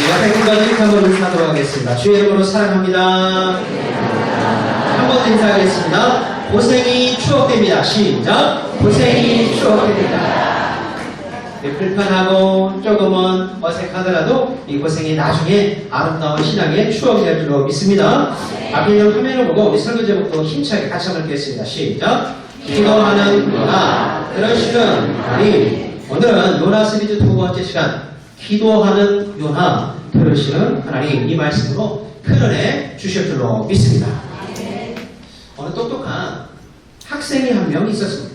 옆에 분과 이렇게 한번 인사하도록 하겠습니다. 주의 이름으로 사랑합니다. 한 번 더 인사하겠습니다. 고생이 추억됩니다. 시작. 고생이 추억됩니다. 네, 불편하고 조금은 어색하더라도 이 고생이 나중에 아름다운 신앙의 추억이 될 줄로 믿습니다. 앞에 있는 화면을 보고 우리 설교 제목도 힘차게 같이 한번 읽겠습니다. 시작. 기도하는 요나 들으시는 하나님. 오늘은 요나 시리즈 두 번째 시간 기도하는 요나 들으시는 하나님, 이 말씀으로 표현해 주실 줄로 믿습니다. 어느 똑똑한 학생이 한 명 있었습니다.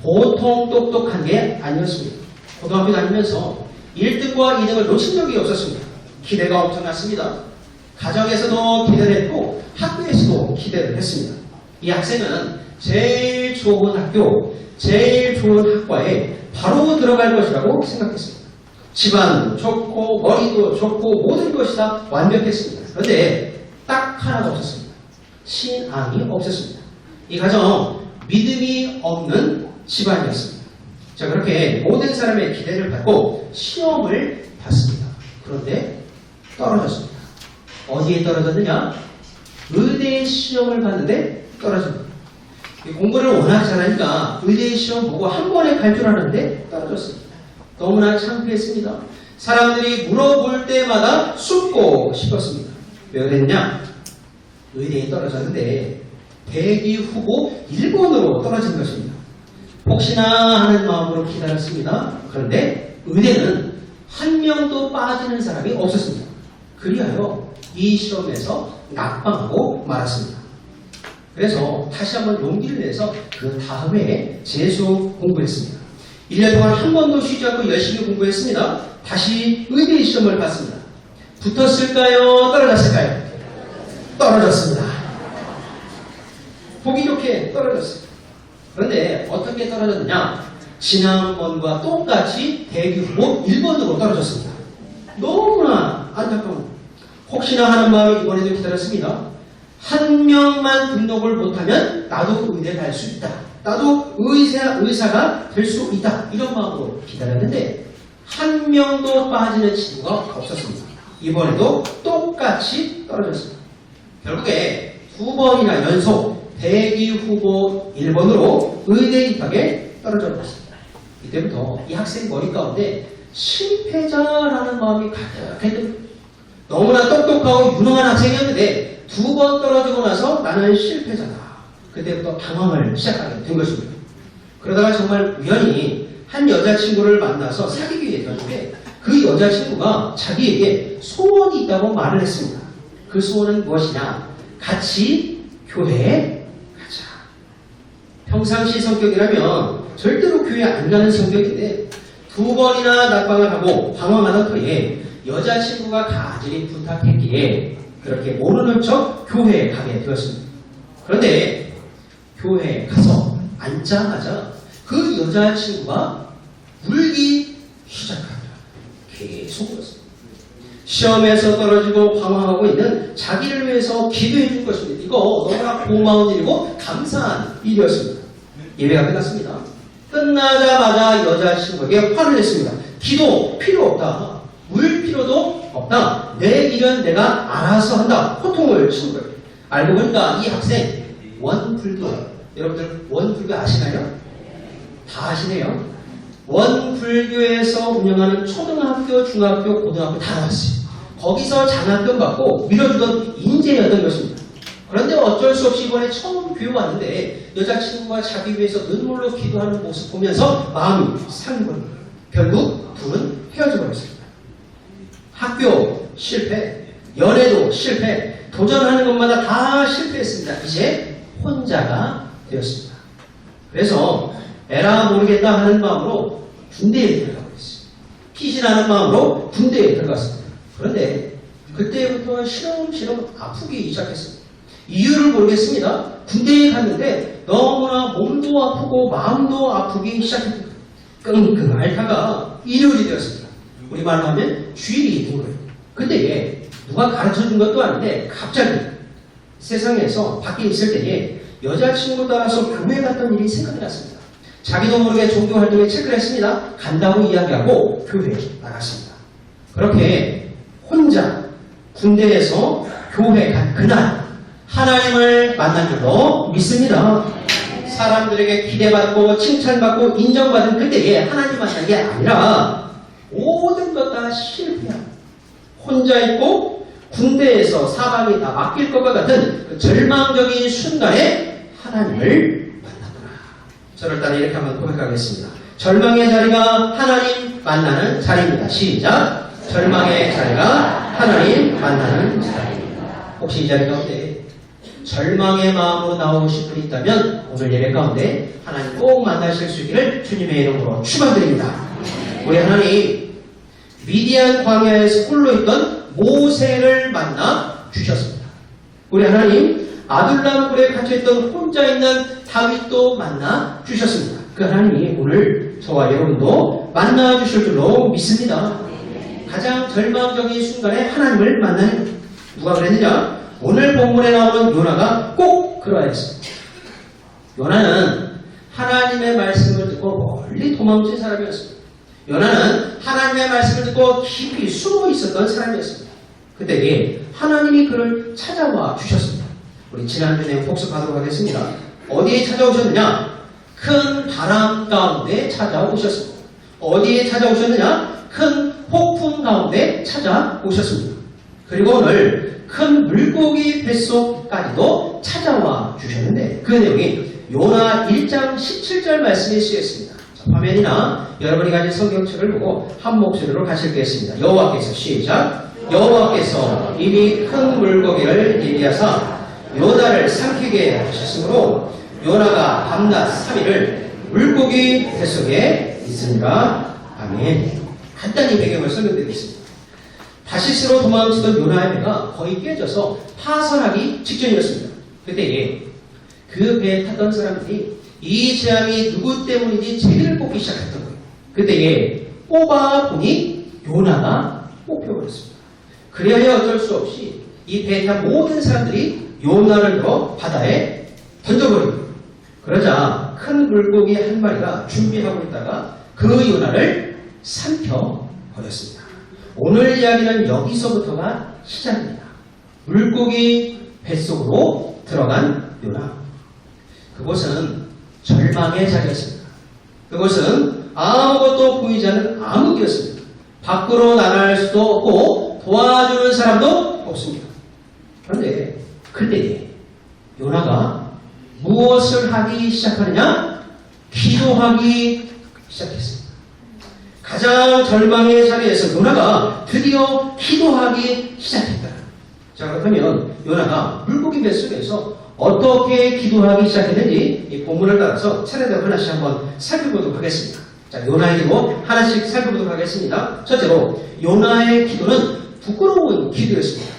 보통 똑똑한 게 아니었습니다. 고등학교 다니면서 1등과 2등을 놓친 적이 없었습니다. 기대가 엄청났습니다. 가정에서도 기대를 했고 학교에서도 기대를 했습니다. 이 학생은 제일 좋은 학교, 제일 좋은 학과에 바로 들어갈 것이라고 생각했습니다. 집안 좋고 머리도 좋고 모든 것이 다 완벽했습니다. 그런데 딱 하나가 없었습니다. 신앙이 없었습니다. 이 가정 믿음이 없는 집안이었습니다. 자, 그렇게 모든 사람의 기대를 받고 시험을 봤습니다. 그런데 떨어졌습니다. 어디에 떨어졌느냐? 의대 시험을 봤는데 떨어집니다. 공부를 워낙 잘하니까 의대 시험 보고 한 번에 갈 줄 알았는데 떨어졌습니다. 너무나 창피했습니다. 사람들이 물어볼 때마다 숨고 싶었습니다. 왜 그랬냐? 의대에 떨어졌는데 대기 후보 1번으로 떨어진 것입니다. 혹시나 하는 마음으로 기다렸습니다. 그런데 의대는 한 명도 빠지는 사람이 없었습니다. 그리하여 이 시험에서 낙방하고 말았습니다. 그래서 다시 한번 용기를 내서 그 다음에 재수 공부했습니다. 1년 동안 한 번도 쉬지 않고 열심히 공부했습니다. 다시 의대 시험을 봤습니다. 붙었을까요? 떨어졌을까요? 떨어졌습니다. 보기 좋게 떨어졌습니다. 그런데 어떻게 떨어졌느냐? 지난번과 똑같이 대기 후보 1번으로 떨어졌습니다. 너무나 안타까운, 혹시나 하는 마음에 이번에도 기다렸습니다. 한 명만 등록을 못하면 나도 의대 갈 수 있다. 나도 의사가 될 수 있다. 이런 마음으로 기다렸는데 한 명도 빠지는 친구가 없었습니다. 이번에도 똑같이 떨어졌습니다. 결국에 두 번이나 연속 대기 후보 1번으로 의대 입학에 떨어져 버렸습니다. 이때부터 이 학생 머리 가운데 실패자라는 마음이 가득했습니다. 너무나 똑똑하고 유능한 학생이었는데 두 번 떨어지고 나서 나는 실패자다. 그때부터 당황을 시작하게 된 것입니다. 그러다가 정말 우연히 한 여자친구를 만나서 사귀게 됐는데 그 여자친구가 자기에게 소원이 있다고 말을 했습니다. 그 소원은 무엇이냐? 같이 교회에 가자. 평상시 성격이라면 절대로 교회 안 가는 성격인데 두 번이나 낙방을 하고 방황하던 터에 여자친구가 간절히 부탁했기에 그렇게 모르는 척 교회에 가게 되었습니다. 그런데 교회에 가서 앉자마자 그 여자친구가 울기 시작합니다. 계속 울었습니다. 시험에서 떨어지고 방황하고 있는 자기를 위해서 기도해 준 것입니다. 이거 너무나 고마운 일이고 감사한 일이었습니다. 예배가 끝났습니다. 끝나자마자 여자친구에게 화를 냈습니다. 기도 필요 없다. 울 필요도 없다. 내 일은 내가 알아서 한다. 호통을 친 거예요. 알고 보니까 이 학생 원불교. 여러분들 원불교 아시나요? 다 아시네요. 원불교에서 운영하는 초등학교, 중학교, 고등학교 다 나왔어요. 거기서 장학금 받고 밀어주던 인재였던 것입니다. 그런데 어쩔 수 없이 이번에 처음 교회 왔는데 여자친구가 자기 위해서 눈물로 기도하는 모습 보면서 마음이 상한 겁니다. 결국 둘은 헤어져 버렸습니다. 학교 실패, 연애도 실패, 도전하는 것마다 다 실패했습니다. 이제 혼자가 되었습니다. 그래서 에라 모르겠다 하는 마음으로 군대에 들어가고 있어요. 피신하는 마음으로 군대에 들어갔습니다. 그런데 그때부터 시름시름 아프기 시작했습니다. 이유를 모르겠습니다. 군대에 갔는데 너무나 몸도 아프고 마음도 아프기 시작했습니다. 끙끙 앓다가 일요일이 되었습니다. 우리말로 하면 주일이 된 거예요. 근데 누가 가르쳐준 것도 아닌데 갑자기 세상에서 밖에 있을 때에 여자친구 따라서 교회 갔던 일이 생각이 났습니다. 자기도 모르게 종교활동에 체크를 했습니다. 간다고 이야기하고 교회에 나갔습니다. 그렇게 혼자 군대에서 교회 간 그날 하나님을 만난 줄로 믿습니다. 사람들에게 기대받고 칭찬받고 인정받은 그때에 하나님 만난 게 아니라 모든 것 다 실패한 혼자 있고 군대에서 사방이 다 막힐 것과 같은 그 절망적인 순간에 하나님을 만났구나. 저를 따라 이렇게 한번 고백하겠습니다. 절망의 자리가 하나님 만나는 자리입니다. 시작. 절망의 자리가 하나님 만나는 자리입니다. 혹시 이 자리 가운데 절망의 마음으로 나오실 분이 있다면 오늘 예배 가운데 하나님 꼭 만나실 수 있기를 주님의 이름으로 축원드립니다. 우리 하나님 미디안 광야에서 홀로 있던 모세를 만나 주셨습니다. 우리 하나님 아둘람 굴에 갇혀있던 혼자 있는 다윗도 만나 주셨습니다. 그 하나님이 오늘 저와 여러분도 만나 주실 줄로 믿습니다. 가장 절망적인 순간에 하나님을 만나는 누가 그랬느냐? 오늘 본문에 나오는 요나가 꼭 그러했습니다. 요나는 하나님의 말씀을 듣고 멀리 도망친 사람이었습니다. 요나는 하나님의 말씀을 듣고 깊이 숨어 있었던 사람이었습니다. 그때 하나님이 그를 찾아와 주셨습니다. 우리 지난주 내용 복습하도록 하겠습니다. 어디에 찾아오셨느냐? 큰 바람 가운데 찾아오셨습니다. 어디에 찾아오셨느냐? 큰 폭풍 가운데 찾아오셨습니다. 그리고 오늘 큰 물고기 뱃속까지도 찾아와 주셨는데 그 내용이 요나 1장 17절 말씀에 쓰였습니다. 화면이나 여러분이 가진 성경책을 보고 한 목소리로 같이 읽겠습니다. 여호와께서 시작. 여호와께서 이미 큰 물고기를 예비하사 요나를 삼키게 하셨으므로 요나가 밤낮 3일을 물고기 뱃속에 있으니라. 아멘. 간단히 배경을 설명드리겠습니다. 다시스로 도망치던 요나의 배가 거의 깨져서 파산하기 직전이었습니다. 그때 그 배에 탔던 사람들이 이 재앙이 누구 때문인지 제비를 뽑기 시작했던 거예요. 그때 뽑아보니 요나가 뽑혀버렸습니다. 그래야 어쩔 수 없이 이 배에 탄 모든 사람들이 요나를 들어 바다에 던져버립니다. 그러자 큰 물고기 한 마리가 준비하고 있다가 그 요나를 삼켜버렸습니다. 오늘 이야기는 여기서부터가 시작입니다. 물고기 뱃속으로 들어간 요나. 그곳은 절망의 자리였습니다. 그곳은 아무것도 보이지 않는 암흑이었습니다. 밖으로 나갈 수도 없고 도와주는 사람도 없습니다. 그런데 그때 요나가 무엇을 하기 시작하느냐? 기도하기 시작했습니다. 가장 절망의 자리에서 요나가 드디어 기도하기 시작했다. 자, 그렇다면 요나가 물고기 뱃속에서 어떻게 기도하기 시작했는지 이 본문을 따라서 차례대로 하나씩 한번 살펴보도록 하겠습니다. 자, 요나의 기도 하나씩 살펴보도록 하겠습니다. 첫째로 요나의 기도는 부끄러운 기도였습니다.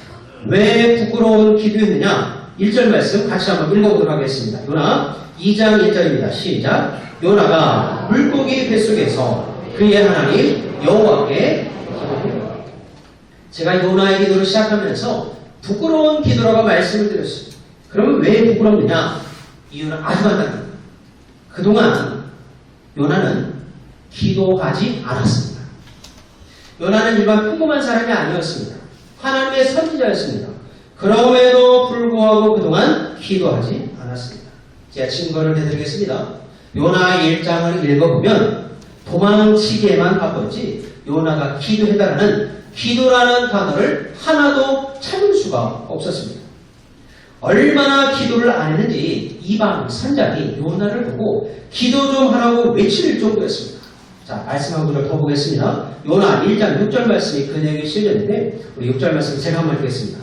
왜 부끄러운 기도였느냐? 1절 말씀 같이 한번 읽어보도록 하겠습니다. 요나 2장 1절입니다. 시작. 요나가 물고기 뱃속에서 그의 하나님 여호와께 기도합니다. 제가 요나의 기도를 시작하면서 부끄러운 기도라고 말씀을 드렸습니다. 그러면 왜 부끄럽느냐? 이유는 아주 간단합니다. 그동안 요나는 기도하지 않았습니다. 요나는 일반 평범한 사람이 아니었습니다. 하나님의 선지자였습니다. 그럼에도 불구하고 그동안 기도하지 않았습니다. 제가 증거를 해드리겠습니다. 요나 1장을 읽어보면 도망치기에만 바빴지 요나가 기도해달라는 기도라는 단어를 하나도 찾을 수가 없었습니다. 얼마나 기도를 안 했는지 이방 선장이 요나를 보고 기도 좀 하라고 외칠 정도였습니다. 자, 말씀 한 구절 더 보겠습니다. 요나 1장 6절 말씀이 그 내용이 실렸는데 우리 6절 말씀 제가 한번 읽겠습니다.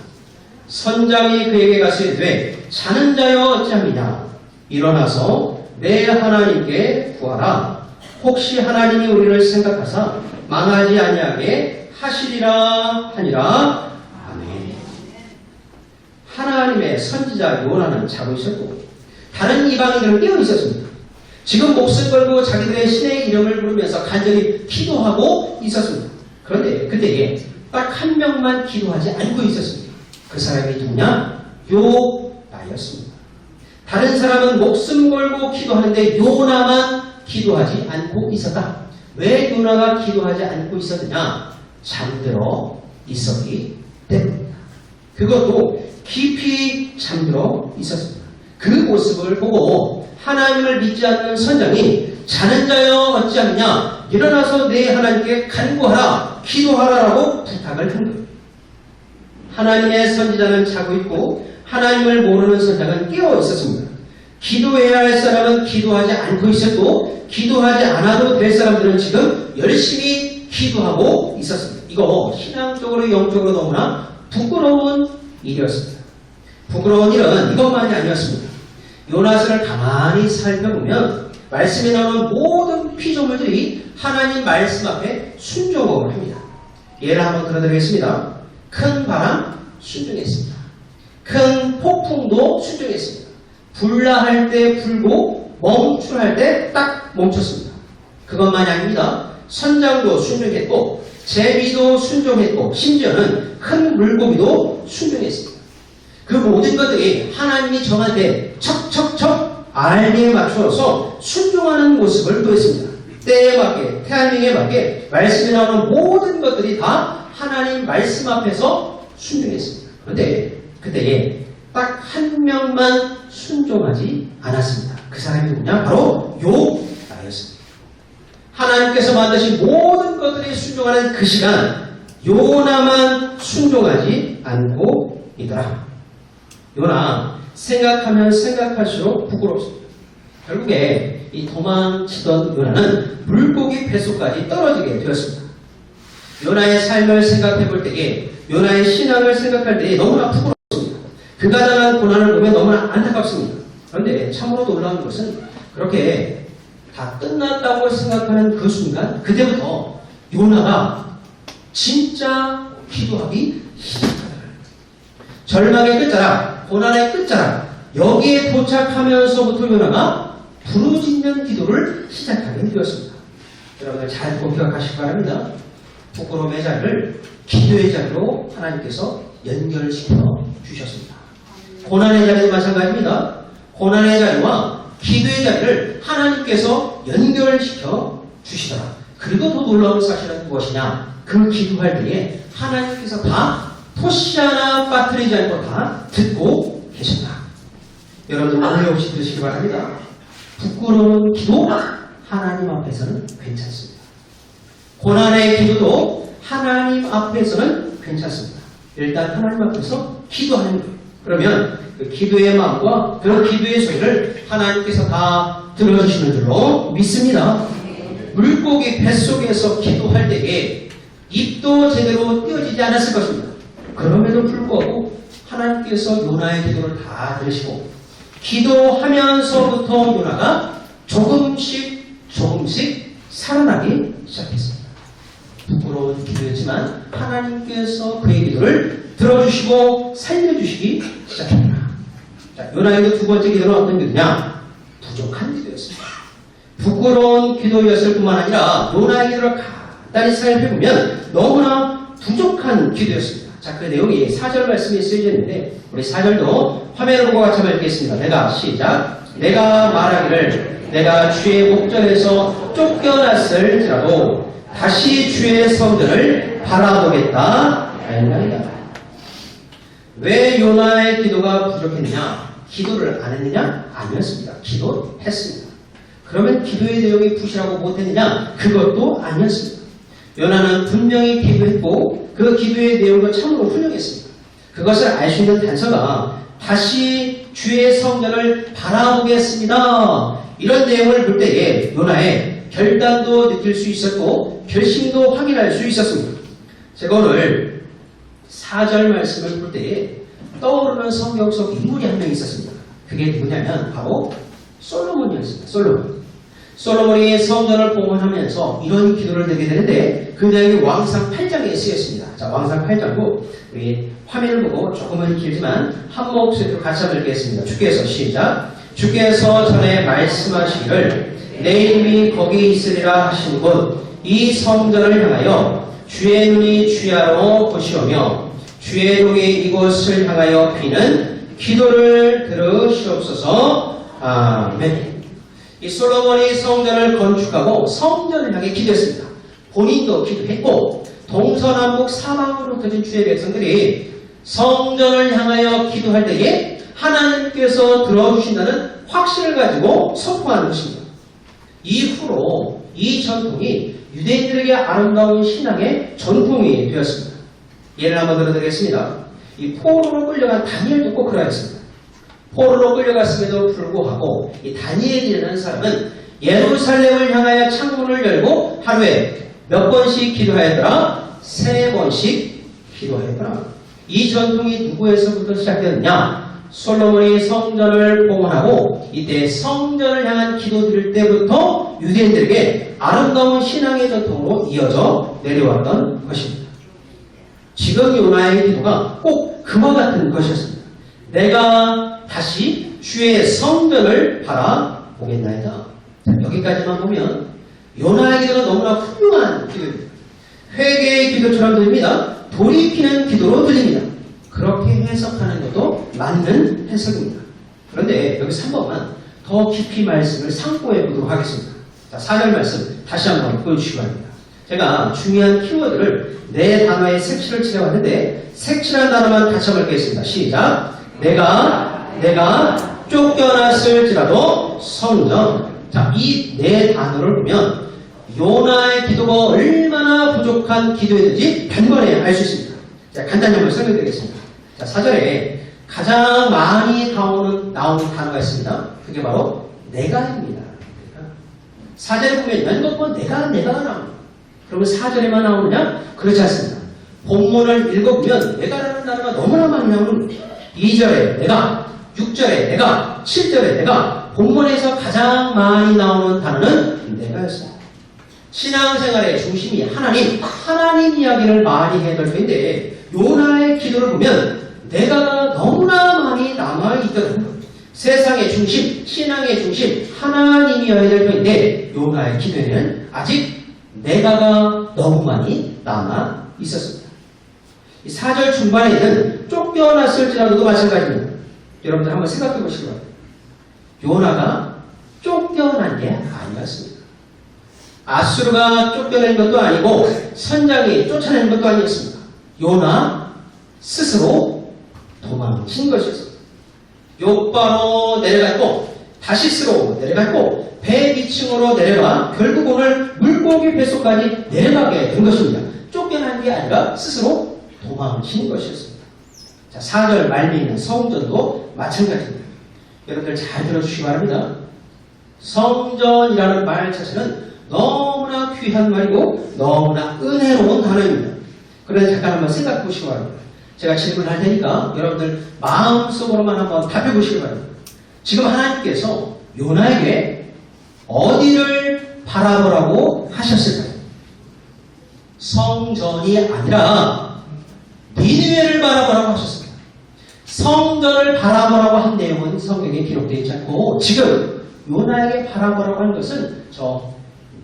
선장이 그에게 가시되 자는 자여 어찌함이냐? 일어나서 내 하나님께 구하라. 혹시 하나님이 우리를 생각하사 망하지 아니하게 하시리라 하니라. 아멘. 하나님의 선지자 요나는 자고 있었고 다른 이방인들은 깨어 있었습니다. 지금 목숨 걸고 자기들의 신의 이름을 부르면서 간절히 기도하고 있었습니다. 그런데 그때에 딱 한 명만 기도하지 않고 있었습니다. 그 사람이 누구냐? 요나였습니다. 다른 사람은 목숨 걸고 기도하는데 요나만 기도하지 않고 있었다. 왜 요나가 기도하지 않고 있었느냐? 잠들어 있었기 때문입니다. 그것도 깊이 잠들어 있었습니다. 그 모습을 보고 하나님을 믿지 않는 선장이 자는 자여 어찌하느냐 일어나서 내 하나님께 간구하라 기도하라라고 부탁을 한 거예요. 하나님의 선지자는 자고 있고 하나님을 모르는 선장은 깨어 있었습니다. 기도해야 할 사람은 기도하지 않고 있었고 기도하지 않아도 될 사람들은 지금 열심히 기도하고 있었습니다. 이거 신앙적으로 영적으로 너무나 부끄러운 일이었습니다. 부끄러운 일은 이것만이 아니었습니다. 요나서를 가만히 살펴보면 말씀에 나오는 모든 피조물들이 하나님 말씀 앞에 순종을 합니다. 예를 한번 들어드리겠습니다. 큰 바람 순종했습니다. 큰 폭풍도 순종했습니다. 불라 할 때 불고 멈추할 때 딱 멈췄습니다. 그것만이 아닙니다. 선장도 순종했고 제비도 순종했고 심지어는 큰 물고기도 순종했습니다. 그 모든 것들이 하나님이 정할 때 척척척 알기에 맞추어서 순종하는 모습을 보였습니다. 때에 맞게 타이밍에 맞게 말씀에 나오는 모든 것들이 다 하나님 말씀 앞에서 순종했습니다. 그런데 그때에 딱 한 명만 순종하지 않았습니다. 그 사람이 누구냐? 바로 요나였습니다. 하나님께서 만드신 모든 것들이 순종하는 그 시간 요나만 순종하지 않고 있더라. 요나 생각하면 생각할수록 부끄럽습니다. 결국에 이 도망치던 요나는 물고기 뱃속까지 떨어지게 되었습니다. 요나의 삶을 생각해 볼 때에 요나의 신앙을 생각할 때에 너무나 부끄럽습니다. 그가 당한 고난을 보면 너무나 안타깝습니다. 그런데 참으로 놀라운 것은 그렇게 다 끝났다고 생각하는 그 순간 그때부터 요나가 진짜 기도하기 시작하더라. 절망의 끝자락, 고난의 끝자락 여기에 도착하면서부터 요나가 부르짖는 기도를 시작하게 되었습니다. 여러분들 잘 기억하시기 바랍니다. 부끄러움의 자리를 기도의 자리로 하나님께서 연결시켜 주셨습니다. 고난의 자리도 마찬가지입니다. 고난의 자리와 기도의 자리를 하나님께서 연결시켜 주시더라. 그리고 더 놀라운 사실은 무엇이냐? 그 기도할 때에 하나님께서 다 토시 하나 빠뜨리지 않고 다 듣고 계셨다. 여러분 오해 없이 들으시기 바랍니다. 부끄러운 기도 하나님 앞에서는 괜찮습니다. 고난의 기도도 하나님 앞에서는 괜찮습니다. 일단 하나님 앞에서 기도하는 거예요. 그러면 그 기도의 마음과 그 기도의 소리를 하나님께서 다 들어주시는 줄로 믿습니다. 물고기 뱃속에서 기도할 때에 입도 제대로 띄어지지 않았을 것입니다. 그럼에도 불구하고 하나님께서 요나의 기도를 다 들으시고 기도하면서부터 요나가 조금씩 살아나기 시작했습니다. 부끄러운 기도였지만 하나님께서 그의 기도를 들어주시고 살려주시기 시작합니다. 자, 요나의 두 번째 기도는 어떤 기도냐? 부족한 기도였습니다. 부끄러운 기도였을 뿐만 아니라 요나의 기도를 간단히 살펴보면 너무나 부족한 기도였습니다. 자, 그 내용이 4절 말씀에 쓰여져 있는데 우리 4절도 화면을 보고 같이 한번 읽겠습니다. 내가 시작. 내가 말하기를 내가 주의 목전에서 쫓겨났을지라도 다시 주의 성전을 바라보겠다. 아니라 왜 요나의 기도가 부족했느냐? 기도를 안 했느냐? 아니었습니다. 기도했습니다. 그러면 기도의 내용이 부실하고 못했느냐? 그것도 아니었습니다. 요나는 분명히 기도했고 그 기도의 내용도 참으로 훌륭했습니다. 그것을 알 수 있는 단서가 다시 주의 성전을 바라보겠습니다. 이런 내용을 볼 때에 요나의 결단도 느낄 수 있었고 결심도 확인할 수 있었습니다. 제가 오늘 4절 말씀을 볼 때에 떠오르는 성경 속 인물이 한 명 있었습니다. 그게 누구냐면 바로 솔로몬이었습니다. 솔로몬이 성전을 봉헌하면서 이런 기도를 드리게 되는데 그 내용이 왕상 8장에 쓰였습니다. 자, 왕상 8장도 우리 화면을 보고 조금은 길지만 한 목소리로 같이 한번 읽겠습니다. 주께서 시작. 주께서 전에 말씀하시기를 내 이름이 거기 있으리라 하신 곳 이 성전을 향하여 주의 눈이 주야로 보시오며 주의 종이 이곳을 향하여 비는 기도를 들으시옵소서. 아멘. 이 솔로몬이 성전을 건축하고 성전을 향해 기도했습니다. 본인도 기도했고 동서남북 사방으로 흩어진 주의 백성들이 성전을 향하여 기도할 때에 하나님께서 들어주신다는 확신을 가지고 선포하는 것입니다. 이후로 이 전통이 유대인들에게 아름다운 신앙의 전통이 되었습니다. 예를 한번 들어드리겠습니다. 이 포로로 끌려간 다니엘도 꼭 그러했습니다. 포로로 끌려갔음에도 불구하고 이 다니엘이라는 사람은 예루살렘을 향하여 창문을 열고 하루에 몇 번씩 기도하였더라? 3번씩 기도하였더라. 이 전통이 누구에서부터 시작되었느냐? 솔로몬이 성전을 봉헌하고 이때 성전을 향한 기도 드릴 때부터 유대인들에게 아름다운 신앙의 전통으로 이어져 내려왔던 것입니다. 지금 요나의 기도가 꼭 그와 같은 것이었습니다. 내가 다시 주의 성전을 바라보겠나이다. 여기까지만 보면 요나의 기도가 너무나 훌륭한 기도입니다. 회개의 기도처럼 들립니다. 돌이키는 기도로 들립니다. 그렇게 해석하는 것도 맞는 해석입니다. 그런데 여기서 한 번만 더 깊이 말씀을 상고해 보도록 하겠습니다. 자, 4절 말씀 다시 한번 보여주시기 바랍니다. 제가 중요한 키워드를 4단어의 색칠을 칠해봤는데 색칠한 단어만 다시 한번 읽겠습니다. 시작. 내가 쫓겨났을지라도 성전. 자, 이 4단어를 보면 요나의 기도가 얼마나 부족한 기도였는지 단번에 알 수 있습니다. 자, 간단히 한번 설명드리겠습니다. 자, 4절에 가장 많이 나오는 단어가 있습니다. 그게 바로 내가입니다. 4절에 보면 연속번 내가 나옵니다. 그러면 4절에만 나오느냐? 그렇지 않습니다. 본문을 읽어보면 내가라는 단어가 너무나 많이 나오는 2절에 내가, 6절에 내가, 7절에 내가, 본문에서 가장 많이 나오는 단어는 내가였습니다. 신앙생활의 중심이 하나님 이야기를 많이 해야 될 텐데 요나의 기도를 보면 내가 너무나 많이 남아있더라고요. 세상의 중심, 신앙의 중심, 하나님이어야 될 텐데 요나의 기도에는 아직 내가가 너무 많이 남아있었습니다. 4절 중반에는 쫓겨났을지라도도 마찬가지입니다. 여러분들 한번 생각해 보시기 바랍니다. 요나가 쫓겨난 게 아니었습니다. 아수르가 쫓겨낸 것도 아니고 선장이 쫓아낸 것도 아니었습니다. 요나 스스로 도망친 것이었습니다. 욥바로 내려갔고 다시스로 내려갔고 배 위층으로 내려가 결국 오늘 물고기 뱃속까지 내려가게 된 것입니다. 쫓겨난 게 아니라 스스로 도망친 것이었습니다. 자, 4절 말미에 있는 성전도 마찬가지입니다. 여러분들 잘 들어주시기 바랍니다. 성전이라는 말 자체는 너무나 귀한 말이고 너무나 은혜로운 단어입니다. 그래서 잠깐 한번 생각해 보시기 바랍니다. 제가 질문할 테니까 여러분들 마음속으로만 한번 답해 보시기 바랍니다. 지금 하나님께서 요나에게 어디를 바라보라고 하셨을까요? 성전이 아니라 니느웨를 바라보라고 하셨습니다. 성전을 바라보라고 한 내용은 성경에 기록되어 있지 않고 지금 요나에게 바라보라고 한 것은 저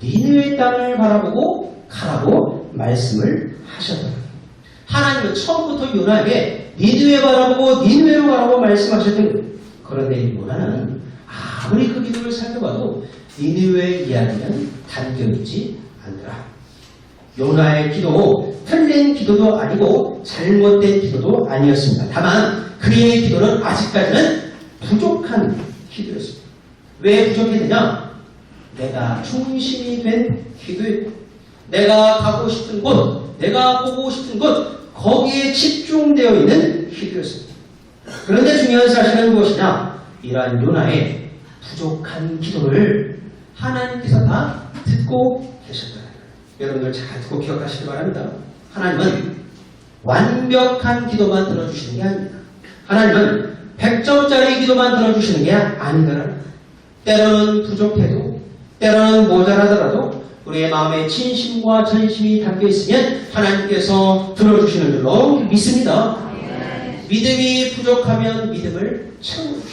니느웨 땅을 바라보고 가라고 말씀을 하셨다. 하나님은 처음부터 요나에게 니느웨 바라보고 니느웨로 가라고 말씀하셨던 거예요. 그런데 요나는 아무리 그 기도를 살펴봐도 니느웨 이야기는 담겨있지 않더라. 요나의 기도, 틀린 기도도 아니고 잘못된 기도도 아니었습니다. 다만 그의 기도는 아직까지는 부족한 기도였습니다. 왜 부족했느냐? 내가 중심이 된 기도였고 내가 가고 싶은 곳, 내가 보고 싶은 곳, 거기에 집중되어 있는 기도였습니다. 그런데 중요한 사실은 무엇이냐? 이러한 요나의 부족한 기도를 하나님께서 다 듣고 계셨다. 여러분들 잘 듣고 기억하시기 바랍니다. 하나님은 완벽한 기도만 들어주시는 게 아닙니다. 하나님은 100점짜리 기도만 들어주시는 게 아니더라. 때로는 부족해도 때로는 모자라더라도 우리의 마음에 진심과 전심이 담겨있으면 하나님께서 들어주시는 줄로 믿습니다. 믿음이 부족하면 믿음을 채워주십니다.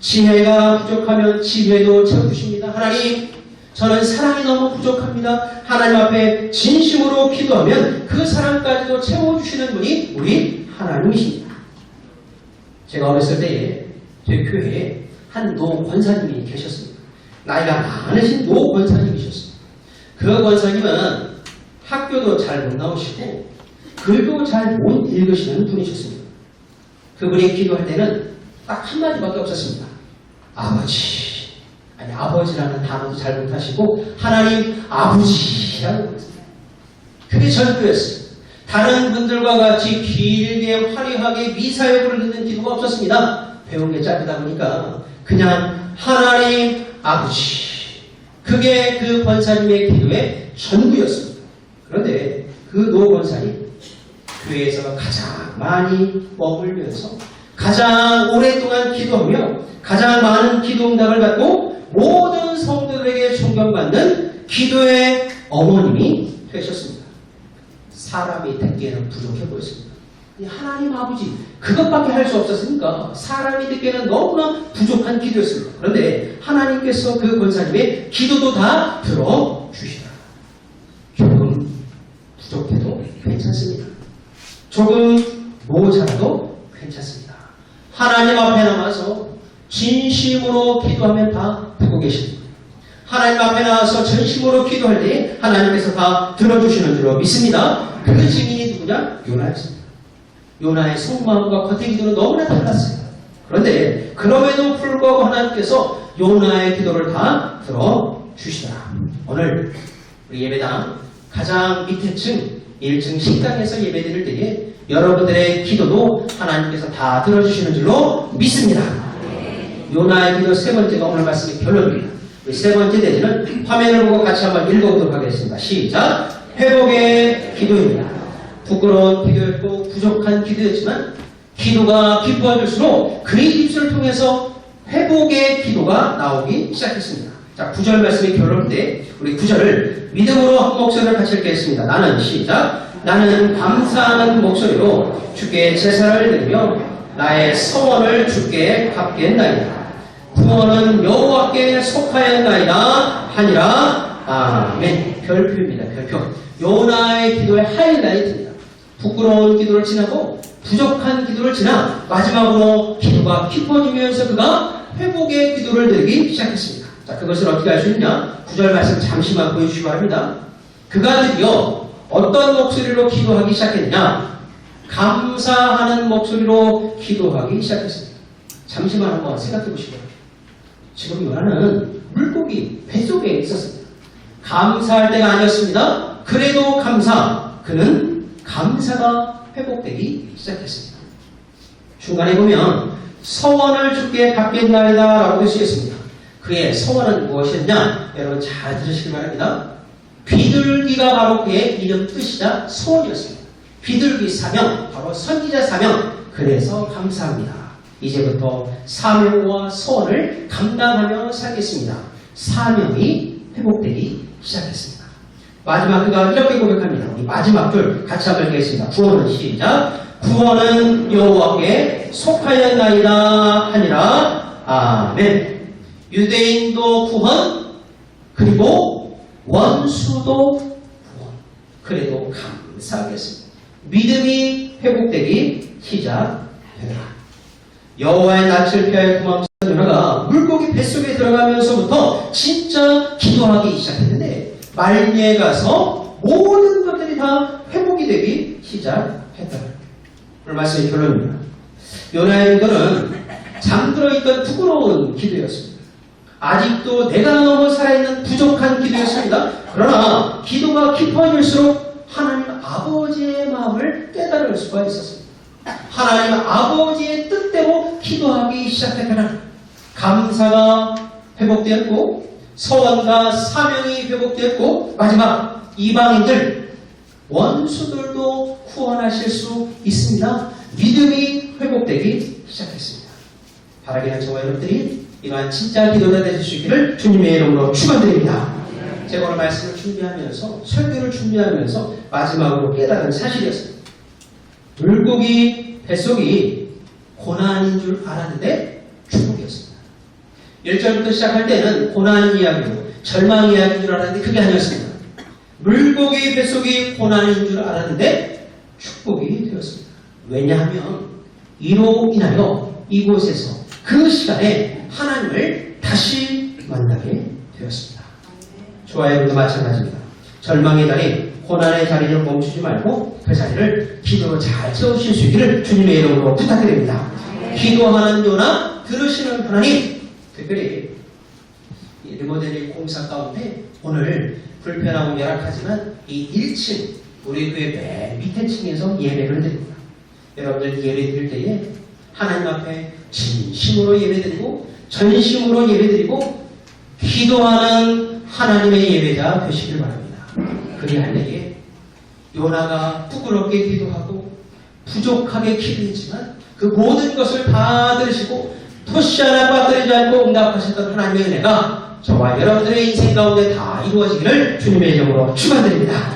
지혜가 부족하면 지혜도 채워주십니다. 하나님, 저는 사랑이 너무 부족합니다. 하나님 앞에 진심으로 기도하면 그 사랑까지도 채워주시는 분이 우리 하나님이십니다. 제가 어렸을 때에 저희 교회에 한 노 권사님이 계셨습니다. 나이가 많으신 노 권사님이셨습니다. 그 권사님은 학교도 잘 못 나오시고 글도 잘 못 읽으시는 분이셨습니다. 그분이 기도할 때는 딱 한마디밖에 없었습니다. 아버지. 아니, 아버지라는 단어도 잘 못하시고 하나님 아버지라고 했습니다. 그게 전부였어요. 다른 분들과 같이 길게 화려하게 미사역을 듣는 기도가 없었습니다. 배운 게 짧다 보니까 그냥 하나님 아버지. 그게 그 권사님의 기도의 전부였습니다. 그런데 그 노 권사님 교회에서 가장 많이 머물면서 가장 오랫동안 기도하며 가장 많은 기도 응답을 받고 모든 성도들에게 존경받는 기도의 어머님이 되셨습니다. 사람이 듣기에는 부족해 보였습니다. 하나님 아버지 그것밖에 할 수 없었으니까 사람이 듣기에는 너무나 부족한 기도였습니다. 그런데 하나님께서 그 권사님의 기도도 다 들어주시더라. 조금 부족해도 괜찮습니다. 조금 모자라도 괜찮습니다. 하나님 앞에 나와서 진심으로 기도하면 다 듣고 계십니다. 하나님 앞에 나와서 전심으로 기도할 때 하나님께서 다 들어주시는 줄로 믿습니다. 그 증인이 누구냐? 요나였습니다. 요나의 속마음과 겉의 기도는 너무나 달랐어요. 그런데 그럼에도 불구하고 하나님께서 요나의 기도를 다 들어주시더라. 오늘 우리 예배당 가장 밑에 층 1층 식당에서 예배드릴 때에 여러분들의 기도도 하나님께서 다 들어주시는 줄로 믿습니다. 요나의 기도 세 번째가 오늘 말씀의 결론입니다. 세 번째 내지는 화면을 보고 같이 한번 읽어보도록 하겠습니다. 시작! 회복의 기도입니다. 부끄러운 기도였고 부족한 기도였지만 기도가 깊어질수록 그의 입술을 통해서 회복의 기도가 나오기 시작했습니다. 자, 9절 말씀의 결론인데 우리 9절을 믿음으로 한 목소리를 같이 읽겠습니다. 나는 시작! 나는 감사하는 목소리로 주께 제사를 드리며 나의 서원을 주께 갚겠나이다. 구원은 여호와께 속하였나이다 하니라. 아멘. 별표입니다. 별표. 요나의 기도의 하이라이트입니다. 부끄러운 기도를 지나고 부족한 기도를 지나 마지막으로 기도가 깊어지면서 그가 회복의 기도를 드리기 시작했습니다. 자, 그것을 어떻게 할 수 있냐? 9절 말씀 잠시만 보여주시기 바랍니다. 그가 드디어 어떤 목소리로 기도하기 시작했냐? 감사하는 목소리로 기도하기 시작했습니다. 잠시만 한번 생각해 보시고요. 지금 요나는 물고기 뱃속에 있었습니다. 감사할 때가 아니었습니다. 그래도 감사. 그는 감사가 회복되기 시작했습니다. 중간에 보면 서원을 주께 갚겠나이다 라고 쓰였습니다. 그의 서원은 무엇이었냐? 여러분 잘 들으시기 바랍니다. 비둘기가 바로 그의 이름 뜻이자 소원이었습니다. 비둘기 사명, 바로 선지자 사명. 그래서 감사합니다. 이제부터 사명과 소원을 감당하며 살겠습니다. 사명이 회복되기 시작했습니다. 마지막 그가 이렇게 고백합니다. 우리 마지막 줄 같이 한번 읽겠습니다. 구원은 시작. 구원은 여호와께 속하였나이다 하니라. 아멘. 유대인도 구원, 그리고 원수도 구원. 그래도 감사하겠습니다. 믿음이 회복되기 시작합니다. 여호와의 낯을 피하여 도망치던 요나가 물고기 뱃속에 들어가면서부터 진짜 기도하기 시작했는데 말미에 가서 모든 것들이 다 회복이 되기 시작했다. 오늘 말씀의 결론입니다. 요나의 기도는 잠들어 있던 부끄러운 기도였습니다. 아직도 내가 너무 살아있는 부족한 기도였습니다. 그러나 기도가 깊어질수록 하나님 아버지의 마음을 깨달을 수가 있었습니다. 하나님 아버지의 뜻대로 기도하기 시작했다는 감사가 회복되었고 서원과 사명이 회복되었고 마지막 이방인들 원수들도 구원하실 수 있습니다. 믿음이 회복되기 시작했습니다. 바라기는 저와 여러분들이 이러한 진짜 기도가 되실 수 있기를 주님의 이름으로 축원드립니다. 제가 오늘 말씀을 준비하면서 설교를 준비하면서 마지막으로 깨달은 사실이었습니다. 물고기 뱃속이 고난인 줄 알았는데 축복이었습니다. 1절부터 시작할 때는 고난 이야기로 절망 이야기인 줄 알았는데 그게 아니었습니다. 물고기 뱃속이 고난인 줄 알았는데 축복이 되었습니다. 왜냐하면 이로 인하여 이곳에서 그 시간에 하나님을 다시 만나게 되었습니다. 저와 여러분도 마찬가지입니다. 절망의 달이 고난의 자리를 멈추지 말고 그 자리를 기도로 잘 채우실 수 있기를 주님의 이름으로 부탁드립니다. 기도하는 요나 들으시는 하나님, 특별히 이 리모델링 공사 가운데 오늘 불편하고 열악하지만 이 1층 우리 교회 맨 밑에 층에서 예배를 드립니다. 여러분들 예배 드릴 때에 하나님 앞에 진심으로 예배드리고 전심으로 예배드리고 기도하는 하나님의 예배자 되시길 바랍니다. 그리할 때에 요나가 부끄럽게 기도하고 부족하게 기도했지만 그 모든 것을 다 들으시고 토시 하나 빠뜨리지 않고 응답하셨던 하나님의 은혜가 저와 여러분들의 인생 가운데 다 이루어지기를 주님의 이름으로 축원드립니다.